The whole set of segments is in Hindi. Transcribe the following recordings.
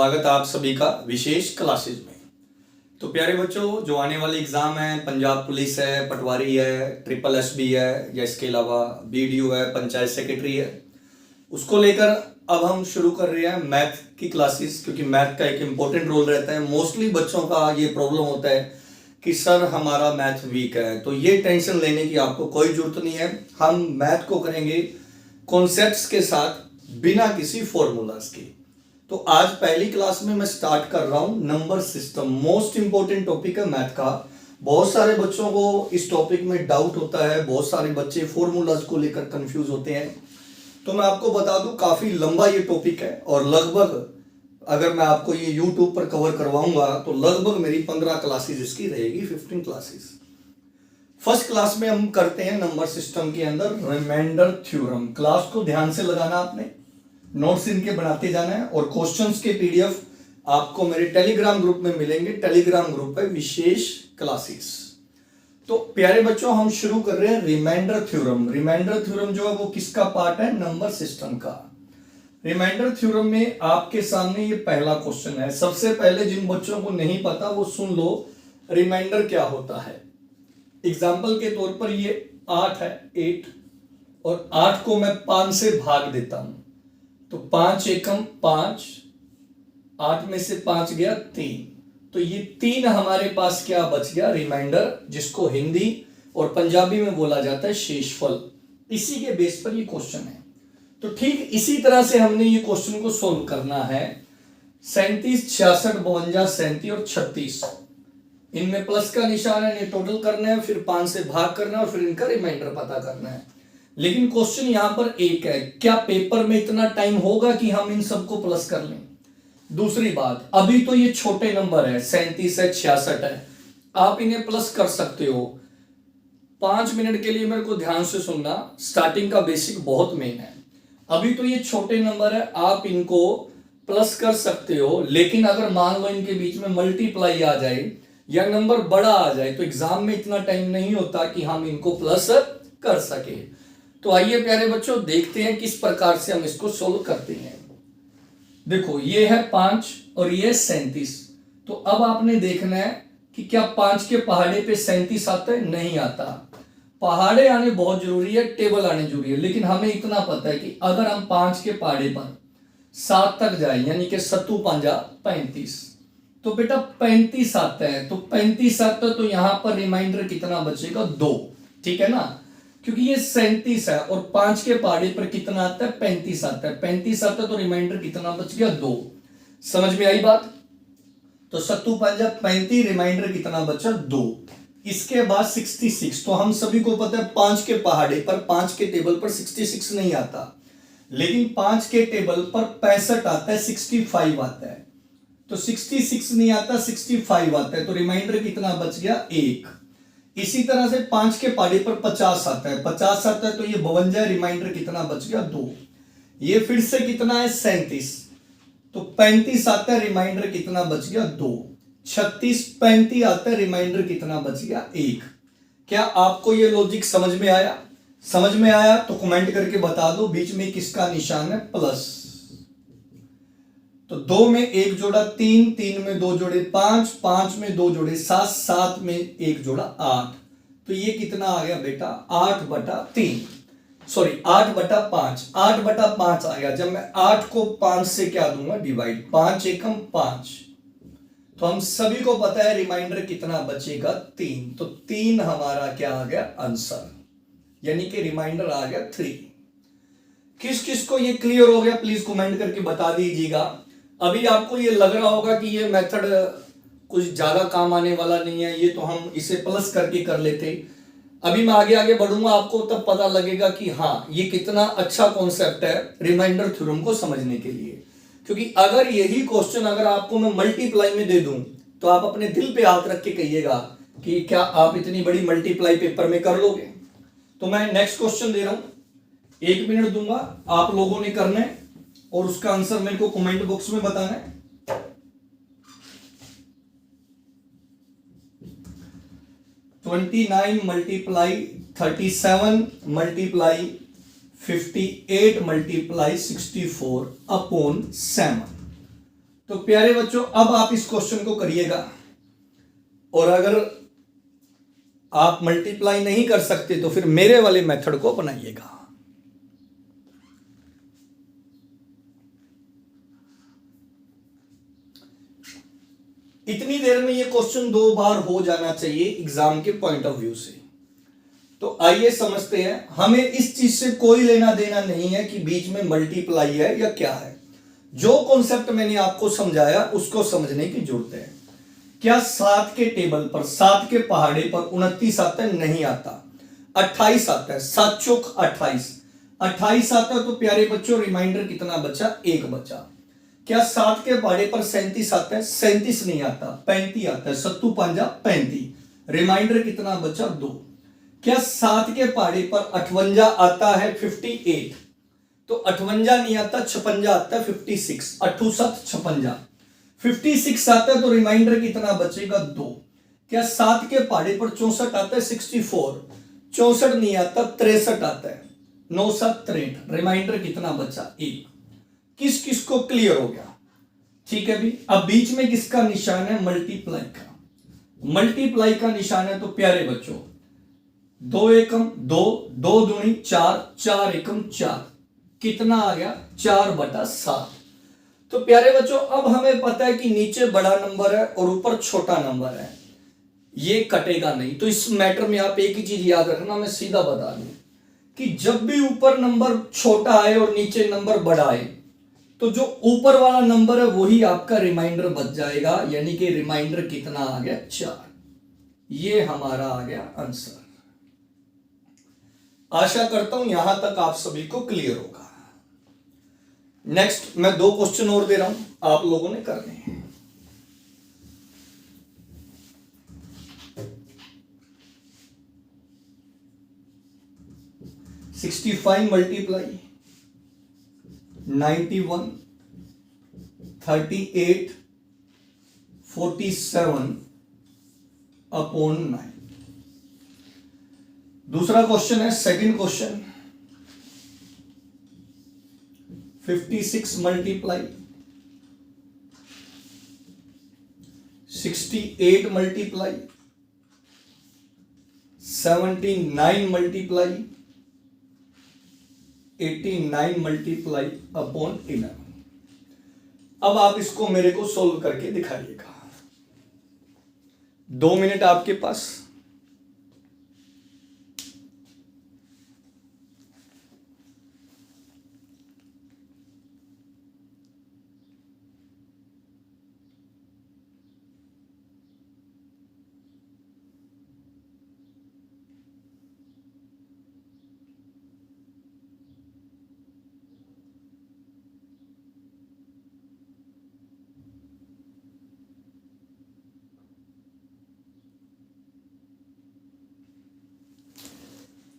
स्वागत है आप सभी का विशेष क्लासेज में। तो प्यारे बच्चों, जो आने वाले एग्जाम है, पंजाब पुलिस है, पटवारी है, ट्रिपल एसबी है, या इसके अलावा बीडीओ है, पंचायत सेक्रेटरी है, उसको लेकर अब हम शुरू कर रहे हैं मैथ की क्लासेस, क्योंकि मैथ का एक इम्पोर्टेंट रोल रहता है। मोस्टली बच्चों का ये प्रॉब्लम होता है कि सर हमारा मैथ वीक है, तो ये टेंशन लेने की आपको कोई जरूरत नहीं है। हम मैथ को करेंगे कॉन्सेप्ट्स के साथ, बिना किसी फॉर्मूलाज के। तो आज पहली क्लास में मैं स्टार्ट कर रहा हूं number system. Most important topic है मैथ का। बहुत सारे बच्चों को इस टॉपिक में डाउट होता है, बहुत सारे बच्चे फॉर्मूलाज को लेकर कंफ्यूज होते हैं। तो मैं आपको बता दूं, काफी लंबा ये टॉपिक है और लगभग अगर मैं आपको ये यूट्यूब पर कवर करवाऊंगा तो लगभग मेरी 15 क्लासेस इसकी रहेगी, 15 क्लासेस। फर्स्ट क्लास में हम करते हैं नंबर सिस्टम के अंदर रिमाइंडर थ्योरम। क्लास को ध्यान से लगाना, आपने नोट्स इनके बनाते जाना है और क्वेश्चंस के पीडीएफ आपको मेरे टेलीग्राम ग्रुप में मिलेंगे। टेलीग्राम ग्रुप है विशेष क्लासेस। तो प्यारे बच्चों, हम शुरू कर रहे हैं रिमाइंडर थ्योरम। रिमाइंडर थ्योरम जो है वो किसका पार्ट है? नंबर सिस्टम का। रिमाइंडर थ्योरम में आपके सामने ये पहला क्वेश्चन है। सबसे पहले जिन बच्चों को नहीं पता वो सुन लो, रिमाइंडर क्या होता है। एग्जाम्पल के तौर पर ये 8 है, 8, और 8 को मैं 5 से भाग देता हूं तो 5 एकम 5, 8 में से 5 गया 3, तो ये 3 हमारे पास क्या बच गया? रिमाइंडर, जिसको हिंदी और पंजाबी में बोला जाता है शेषफल। इसी के बेस पर ये क्वेश्चन है। तो ठीक इसी तरह से हमने ये क्वेश्चन को सोल्व करना है। 37, 66, 52, 37 और 36, इनमें प्लस का निशान है, इन्हें टोटल करना है, फिर 5 से भाग करना है और फिर इनका रिमाइंडर पता करना है। लेकिन क्वेश्चन यहां पर एक है, क्या पेपर में इतना टाइम होगा कि हम इन सबको प्लस कर लें? दूसरी बात, अभी तो ये छोटे नंबर है, 37 है, 66 है, आप इन्हें प्लस कर सकते हो। 5 मिनट के लिए मेरे को ध्यान से सुनना, स्टार्टिंग का बेसिक बहुत मेन है। अभी तो ये छोटे नंबर है, आप इनको प्लस कर सकते हो, लेकिन अगर मान लो इनके बीच में मल्टीप्लाई आ जाए या नंबर बड़ा आ जाए तो एग्जाम में इतना टाइम नहीं होता कि हम इनको प्लस कर सके। तो आइए प्यारे बच्चों, देखते हैं किस प्रकार से हम इसको सोल्व करते हैं। देखो, ये है 5 और ये 37। तो अब आपने देखना है कि क्या 5 के पहाड़े पे 37 आता है? नहीं आता। पहाड़े आने बहुत जरूरी है, टेबल आने जरूरी है, लेकिन हमें इतना पता है कि अगर हम 5 के पहाड़े पर 7 तक जाए, यानी कि 7 5 35, तो बेटा 35 आता है। तो 35 आता है तो यहां पर रिमाइंडर कितना बचेगा? 2। ठीक है ना, क्योंकि ये 37 है और 5 के पहाड़े पर कितना आता है? 35 आता है। 35 आता है तो रिमाइंडर कितना बच गया? 2। समझ में आई बात? तो 7 5 35, रिमाइंडर कितना बचा? 2। इसके बाद 66। तो हम सभी को पता है 5 के पहाड़े पर, 5 के टेबल पर 66 नहीं आता, लेकिन 5 के टेबल पर 65 आता है, 65 आता है। तो 66 नहीं आता, 65 आता है, तो रिमाइंडर कितना बच गया? 1। इसी तरह से 5 के पहाड़े पर 50 आता है, 50 आता है तो ये 52, रिमाइंडर कितना बच गया? 2। ये फिर से कितना है? 37, तो 35 आता है, रिमाइंडर कितना बच गया? 2। 36, 35 आता है, रिमाइंडर कितना बच गया? 1। क्या आपको ये लॉजिक समझ में आया? समझ में आया तो कमेंट करके बता दो, बीच में किसका निशान है? प्लस। तो 2 में 1 जोड़ा 3, 3 में 2 जोड़े 5, 5 में 2 जोड़े 7, 7 में 1 जोड़ा 8। तो ये कितना आ गया बेटा? 8/3, सॉरी 8/5, 8/5 आ गया। जब मैं 8 को 5 से क्या दूंगा? डिवाइड, 5 एकम 5। तो हम सभी को पता है रिमाइंडर कितना बचेगा? 3। तो 3 हमारा क्या आ गया? आंसर, यानी कि रिमाइंडर आ गया 3। किस किस को ये क्लियर हो गया प्लीज कमेंट करके बता दीजिएगा। अभी आपको ये लग रहा होगा कि ये मेथड कुछ ज्यादा काम आने वाला नहीं है, ये तो हम इसे प्लस करके कर लेते। अभी मैं आगे आगे बढ़ूंगा, आपको तब पता लगेगा कि हाँ, ये कितना अच्छा कॉन्सेप्ट है रिमाइंडर थ्योरम को समझने के लिए। क्योंकि अगर यही क्वेश्चन अगर आपको मैं मल्टीप्लाई में दे दूं तो आप अपने दिल पे हाथ रख के कहिएगा कि क्या आप इतनी बड़ी मल्टीप्लाई पेपर में कर लोगे। तो मैं नेक्स्ट क्वेश्चन दे रहा हूं, 1 मिनट दूंगा, आप लोगों ने करना है और उसका आंसर मेरे को कमेंट बॉक्स में बताना है। (29 × 37 × 58 × 64 अपॉन 7। तो प्यारे बच्चों अब आप इस क्वेश्चन को करिएगा, और अगर आप मल्टीप्लाई नहीं कर सकते तो फिर मेरे वाले मेथड को अपनाइएगा। इतनी देर में ये क्वेश्चन 2 बार हो जाना चाहिए एग्जाम के पॉइंट ऑफ व्यू से। तो आइए समझते हैं, हमें इस चीज से कोई लेना देना नहीं है कि बीच में मल्टीप्लाई है या क्या है। जो कॉन्सेप्ट मैंने आपको समझाया उसको समझने की जरूरत है। क्या 7 के टेबल पर 7 के पहाड़े पर 29 आता है? नहीं आता। 28 आता है। 7 चौक 28, 28 आता है। तो प्यारे बच्चों रिमाइंडर कितना बचा? 1 बचा। क्या 7 के पहाड़े पर 37 आता है? 37 नहीं आता। 35 आता है। 7 5 35, रिमाइंडर कितना बचा? 2। क्या 7 के पहाड़े पर 58 आता है? 58, तो 58 नहीं आता। 56 आता है। 56, 8 7 56, 56 आता है। तो रिमाइंडर कितना बचेगा? 2। क्या 7 के पहाड़े पर 64 आता है? 64, 64 नहीं आता। 63 आता है। 9 7 63, रिमाइंडर कितना बचा? 1। किस किस को क्लियर हो गया? ठीक है भी। अब बीच में किसका निशान है? मल्टीप्लाई का। मल्टीप्लाई का निशान है। तो प्यारे बच्चों 2 एकम 2, 2 दूनी 4, 4 एकम 4, कितना आ गया? 4/7। तो प्यारे बच्चों अब हमें पता है कि नीचे बड़ा नंबर है और ऊपर छोटा नंबर है, ये कटेगा नहीं। तो इस मैटर में आप एक ही चीज याद रखना, मैं सीधा बता दूं कि जब भी ऊपर नंबर छोटा आए और नीचे नंबर बड़ा आए तो जो ऊपर वाला नंबर है वही आपका रिमाइंडर बच जाएगा, यानी कि रिमाइंडर कितना आ गया? 4। ये हमारा आ गया आंसर। आशा करता हूं यहां तक आप सभी को क्लियर होगा। नेक्स्ट मैं 2 क्वेश्चन और दे रहा हूं, आप लोगों ने करने हैं। $65 मल्टीप्लाई 91 38 47 अपॉन 9। दूसरा क्वेश्चन है, second question 56 multiply 68 multiply 79 multiply 89 multiply upon 11। अब आप इसको मेरे को सोल्व करके दिखाइएगा। 2 मिनट आपके पास।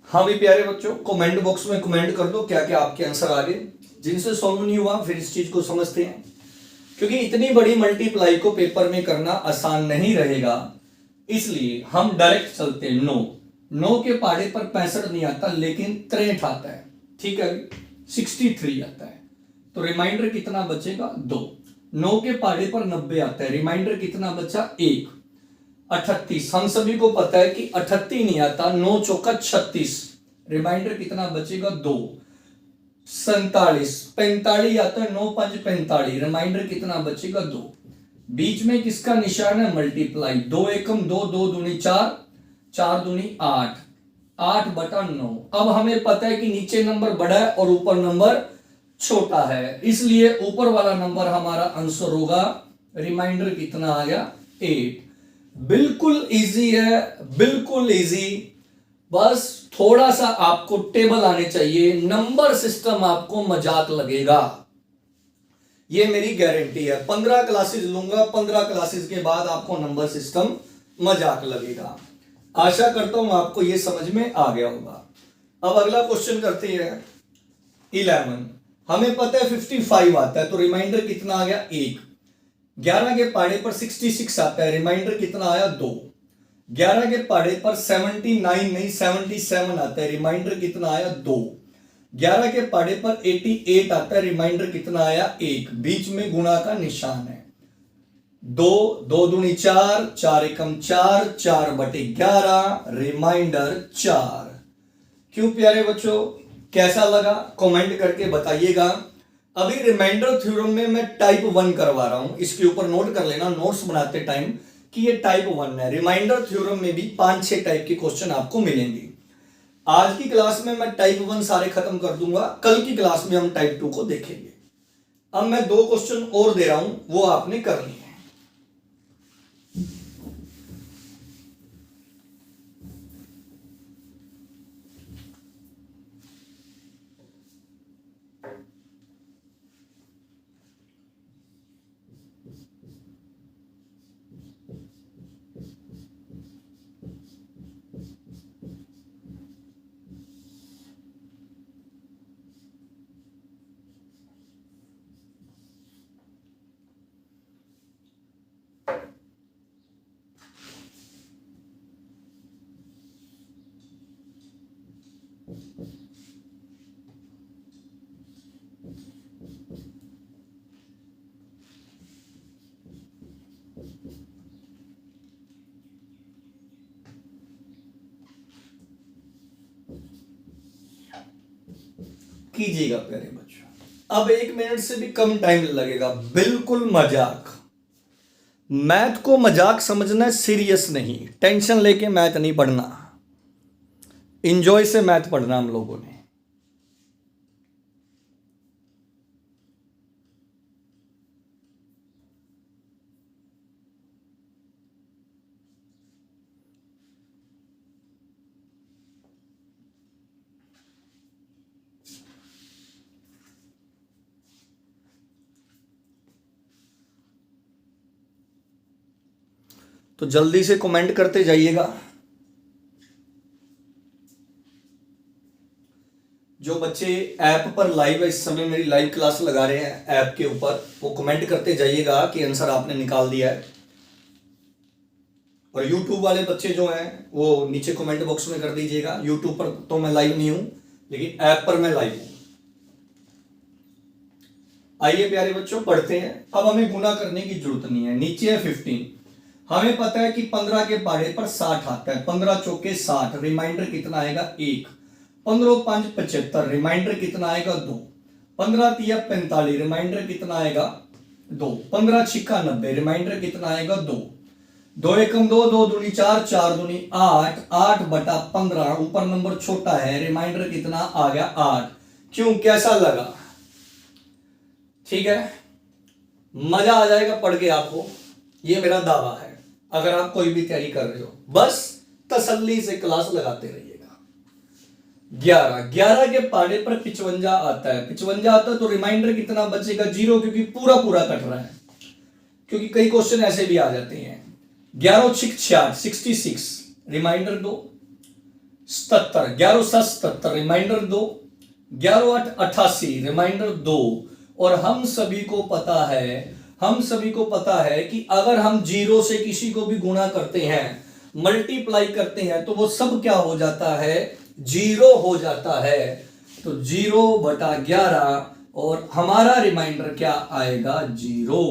हाँ भी प्यारे बच्चों कमेंट बॉक्स में कमेंट कर दो क्या क्या आपके आंसर आ गए। जिनसे सॉल्व नहीं हुआ फिर इस चीज को समझते हैं, क्योंकि इतनी बड़ी मल्टीप्लाई को पेपर में करना आसान नहीं रहेगा, इसलिए हम डायरेक्ट चलते हैं। 9 के पहाड़े पर 65 नहीं आता लेकिन 63 आता है, ठीक है 63 आता है, तो रिमाइंडर कितना बचेगा? 2। 9 के पहाड़े पर 90 आता है, रिमाइंडर कितना बचा? 1। 38, हम सभी को पता है कि 38 नहीं आता। 9 चौका 36, रिमाइंडर कितना बचेगा? 2। 47, 45 आता है। 9 5 45, रिमाइंडर कितना बचेगा? 2। बीच में किसका निशान है? मल्टीप्लाई। 2 एकम 2, 2 दूनी 4, 4 दूनी 8, 8/9। अब हमें पता है कि नीचे नंबर बड़ा है और ऊपर नंबर छोटा है, इसलिए ऊपर वाला नंबर हमारा आंसर होगा। रिमाइंडर कितना आ गया? 8। बिल्कुल इजी है, बिल्कुल इजी। बस थोड़ा सा आपको टेबल आने चाहिए, नंबर सिस्टम आपको मजाक लगेगा, ये मेरी गारंटी है। 15 क्लासेस लूंगा, 15 क्लासेस के बाद आपको नंबर सिस्टम मजाक लगेगा। आशा करता हूं आपको ये समझ में आ गया होगा। अब अगला क्वेश्चन करते हैं 11। हमें पता है 55 आता है, तो रिमाइंडर कितना आ गया? 1। 11 के पहाड़े पर 66 आता है, रिमाइंडर कितना आया? 2। 11 के पहाड़े पर 79 नहीं 77 आता है, रिमाइंडर कितना आया? 2। 11 के पहाड़े पर 88 आता है, रिमाइंडर कितना आया? 1। बीच में गुणा का निशान है, दो, दो दूनी चार, चार एकम चार, 4/11, रिमाइंडर 4। क्यों प्यारे बच्चों, कैसा लगा कमेंट करके बताइएगा। अभी रिमाइंडर थ्योरम में मैं टाइप 1 करवा रहा हूं, इसके ऊपर नोट कर लेना नोट्स बनाते टाइम कि ये टाइप 1 है। रिमाइंडर थ्योरम में भी 5-6 टाइप के क्वेश्चन आपको मिलेंगे। आज की क्लास में मैं टाइप 1 सारे खत्म कर दूंगा, कल की क्लास में हम टाइप 2 को देखेंगे। अब मैं 2 क्वेश्चन और दे रहा हूं, वो आपने करनी है। कीजिएगा प्यारे बच्चों। अब 1 मिनट से भी कम टाइम लगेगा, बिल्कुल मजाक। मैथ को मजाक समझना, सीरियस नहीं। टेंशन लेके मैथ नहीं पढ़ना, इंजॉय से मैथ पढ़ना हम लोगों ने। तो जल्दी से कमेंट करते जाइएगा। जो बच्चे ऐप पर लाइव इस समय मेरी लाइव क्लास लगा रहे हैं ऐप के ऊपर, वो कमेंट करते जाइएगा कि आंसर आपने निकाल दिया है। और यूट्यूब वाले बच्चे जो हैं वो नीचे कमेंट बॉक्स में कर दीजिएगा। यूट्यूब पर तो मैं लाइव नहीं हूं, लेकिन ऐप पर मैं लाइव हूं। आइए प्यारे बच्चों पढ़ते हैं। अब हमें गुना करने की जरूरत नहीं है, नीचे है 15। हमें पता है कि 15 के पहाड़े पर 60 आता है। 15 चौके 60, रिमाइंडर कितना आएगा 1। 15 5 75, रिमाइंडर कितना आएगा 2। 15 3 45, रिमाइंडर कितना आएगा 2। 15 6 90, रिमाइंडर कितना आएगा 2। 2 एकम 2, 2 दूनी 4, 4 दूनी 8, 8/15। ऊपर नंबर छोटा है, रिमाइंडर कितना आ गया 8। क्यों, कैसा लगा? ठीक है, मजा आ जाएगा पढ़ के आपको, ये मेरा दावा है। अगर आप कोई भी तैयारी कर रहे हो, बस तसल्ली से क्लास लगाते रहिएगा। 11 के पहाड़े पर 55 आता है। 55 आता है तो रिमाइंडर कितना बचेगा 0, क्योंकि पूरा पूरा कट रहा है, क्योंकि कई क्वेश्चन ऐसे भी आ जाते हैं। 11 6 66, रिमाइंडर 2। 77, 11 7 77, रिमाइंडर 2। 11 8 88, रिमाइंडर 2। और हम सभी को पता है कि अगर हम 0 से किसी को भी गुणा करते हैं, मल्टीप्लाई करते हैं, तो वो सब क्या हो जाता है, 0 हो जाता है। तो 0/11 और हमारा रिमाइंडर क्या आएगा 0।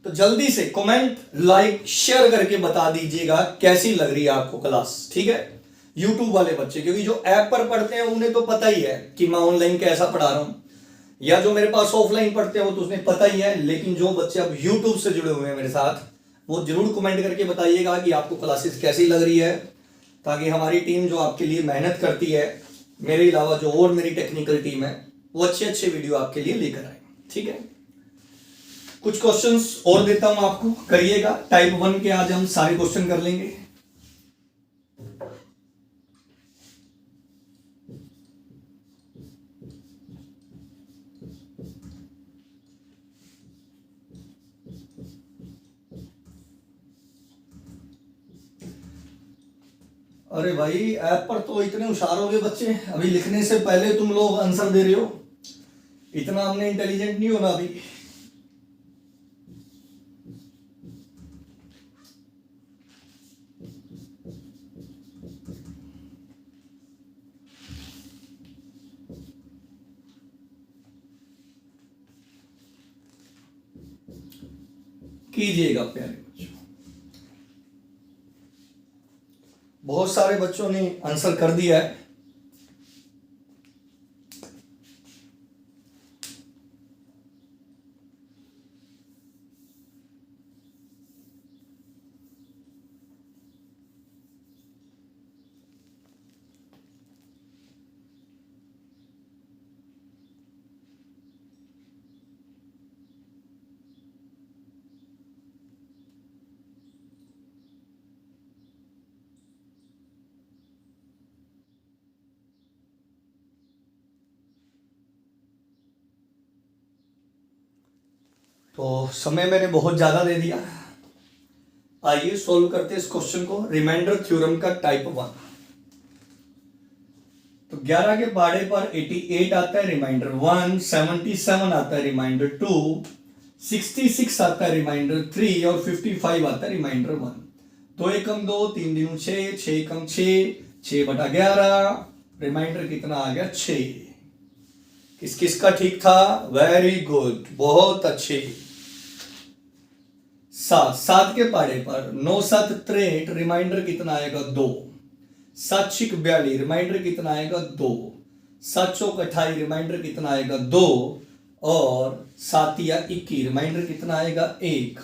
तो जल्दी से कमेंट लाइक शेयर करके बता दीजिएगा कैसी लग रही है आपको क्लास। ठीक है, यूट्यूब वाले बच्चे, क्योंकि जो ऐप पर पढ़ते हैं उन्हें तो पता ही है कि मैं ऑनलाइन कैसा पढ़ा रहा हूं, या जो मेरे पास ऑफलाइन पढ़ते हैं वो तो उसने पता ही है। लेकिन जो बच्चे अब यूट्यूब से जुड़े हुए हैं मेरे साथ, वो जरूर कमेंट करके बताइएगा कि आपको क्लासेस कैसी लग रही है, ताकि हमारी टीम जो आपके लिए मेहनत करती है, मेरे अलावा जो और मेरी टेक्निकल टीम है, वो अच्छे अच्छे वीडियो आपके लिए लेकर आए। ठीक है, कुछ क्वेश्चंस और देता हूं आपको, करिएगा। टाइप 1 के आज हम सारे क्वेश्चन कर लेंगे। अरे भाई, ऐप पर तो इतने होशियार हो गए बच्चे, अभी लिखने से पहले तुम लोग आंसर दे रहे हो। इतना हमने इंटेलिजेंट नहीं होना अभी। कीजिएगा प्यारे बच्चों। बहुत सारे बच्चों ने आंसर कर दिया है। तो समय मैंने बहुत ज्यादा दे दिया। आइए सॉल्व करते हैं इस क्वेश्चन को। रिमाइंडर थ्योरम का टाइप 1। तो 11 के पहाड़े पर 88 आता है रिमाइंडर 1, 77 आता है रिमाइंडर 2, 66 आता है रिमाइंडर 3 और 55 आता है रिमाइंडर 1। 2 एकम 2, 3 दूनी 6, 6 एकम 6, 6/11। रिमाइंडर कितना आ गया? 6। किस किस का ठीक था? वेरी गुड, बहुत अच्छे। 7 के पहाड़े पर 9 7 63, रिमाइंडर कितना आएगा? 2। 7 6 42, रिमाइंडर कितना आएगा? 2। 7 चौक 28, रिमाइंडर कितना आएगा? 2 और 7 या 21, रिमाइंडर कितना आएगा? 1।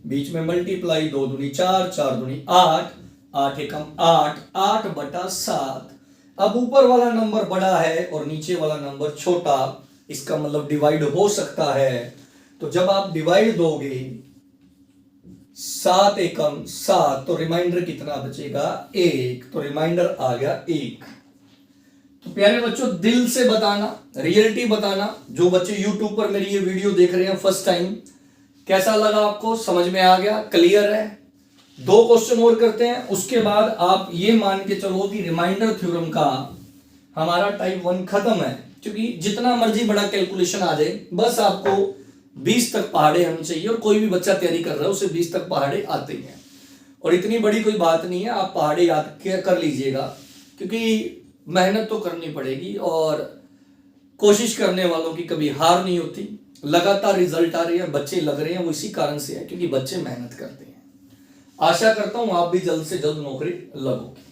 बीच में मल्टीप्लाई, 2 दूनी 4, 4 दूनी 8, 8 एकम 8, 8/7। अब ऊपर वाला नंबर बड़ा है और नीचे वाला नंबर छोटा, इसका मतलब डिवाइड हो सकता है। तो जब आप डिवाइड दोगे 7 एकम 7, तो रिमाइंडर कितना बचेगा? 1। तो रिमाइंडर आ गया 1। तो प्यारे बच्चों, दिल से बताना, रियलिटी बताना। जो बच्चे YouTube पर मेरी ये वीडियो देख रहे हैं फर्स्ट टाइम, कैसा लगा आपको? समझ में आ गया? क्लियर है? 2 क्वेश्चन और करते हैं, उसके बाद आप ये मान के चलो कि रिमाइंडर थ्योरम का हमारा टाइप 1 खत्म है। क्योंकि जितना मर्जी बड़ा कैलकुलेशन आ जाए, बस आपको 20 तक पहाड़े आने चाहिए। और कोई भी बच्चा तैयारी कर रहा है उसे 20 तक पहाड़े आते हैं, और इतनी बड़ी कोई बात नहीं है। आप पहाड़े याद कर लीजिएगा, क्योंकि मेहनत तो करनी पड़ेगी और कोशिश करने वालों की कभी हार नहीं होती। लगातार रिजल्ट आ रहे हैं, बच्चे लग रहे हैं, वो इसी कारण से है क्योंकि बच्चे मेहनत करते हैं। आशा करता हूं आप भी जल्द से जल्द नौकरी लगोगे।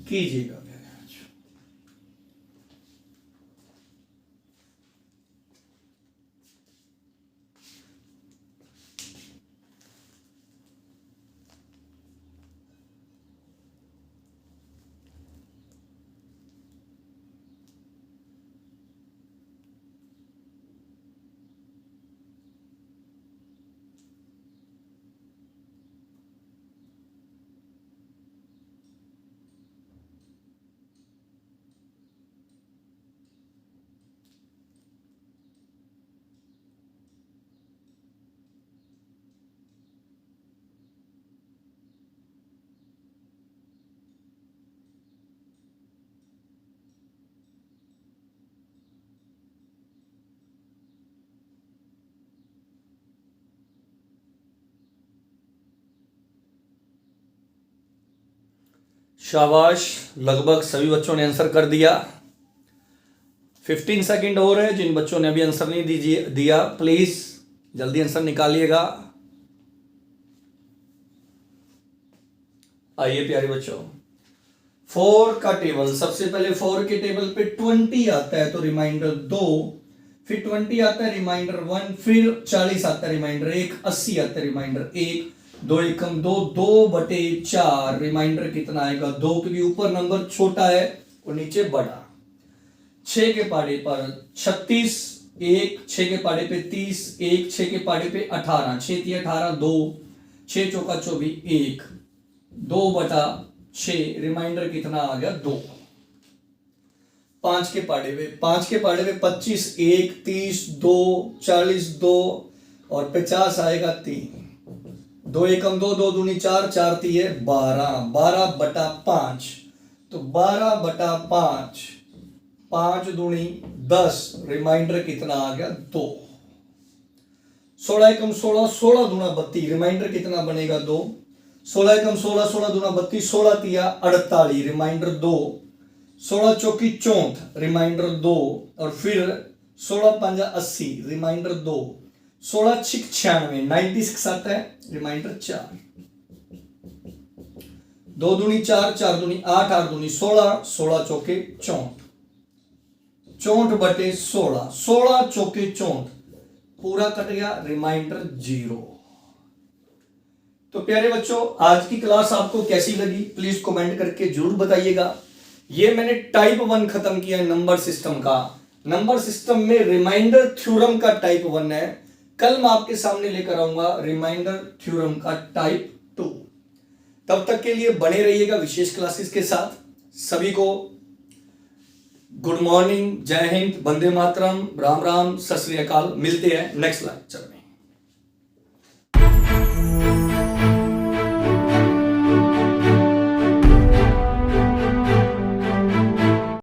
कीजिएगा। शाबाश, लगभग सभी बच्चों ने आंसर कर दिया। 15 सेकंड और है। जिन बच्चों ने अभी आंसर नहीं दिया, प्लीज जल्दी आंसर निकालिएगा। आइए प्यारे बच्चों, 4 का टेबल। सबसे पहले 4 के टेबल पे 20 आता है तो रिमाइंडर 2, फिर 20 आता है रिमाइंडर 1, फिर 40 आता है रिमाइंडर 1, 80 आता है रिमाइंडर 1, 2 एकम 2, 2/4। रिमाइंडर कितना आएगा? 2, क्योंकि ऊपर नंबर छोटा है और नीचे बड़ा। 6 के पहाड़े पर 36 1 6 के पाड़े पे 30, 1 6 के पाड़े पे 18, 6 3 18, 2 6 चौका 24, 1 2/6, रिमाइंडर कितना आ गया 2। 5 के पाड़े पे 25, 1 30, 2 40, 2 और 50 आएगा 3, 2 एकम 2, 2 दूनी 4, 4 तीय 12, 12/5, तो 12/5, 5 दूनी 10, रिमाइंडर कितना आ गया 2। 16 एकम 16, 16 दूना 32, रिमाइंडर कितना बनेगा 2। 16 एकम 16, 16 दूना 32, 16 तिया 48, रिमाइंडर 2। 16 चौकी 64, रिमाइंडर 2 और फिर 16 पंजा 80, रिमाइंडर 2। 16 6 96, 96 आता है, रिमाइंडर 4। 2 दूनी 4, 4 दूनी 8, 8 दूनी 16, 16 चौके 64, 64/16, 16 चौके 64, पूरा कट गया, रिमाइंडर 0। तो प्यारे बच्चों, आज की क्लास आपको कैसी लगी प्लीज कमेंट करके जरूर बताइएगा। ये मैंने टाइप 1 खत्म किया है नंबर सिस्टम का। नंबर सिस्टम में रिमाइंडर थ्योरम का टाइप 1 है। कल मैं आपके सामने लेकर आऊंगा रिमाइंडर थ्योरम का टाइप 2। तब तक के लिए बने रहिएगा विशेष क्लासेस के साथ। सभी को गुड मॉर्निंग, जय हिंद, वंदे मातरम, राम राम, सत श्री अकाल। मिलते हैं नेक्स्ट लेक्चर में।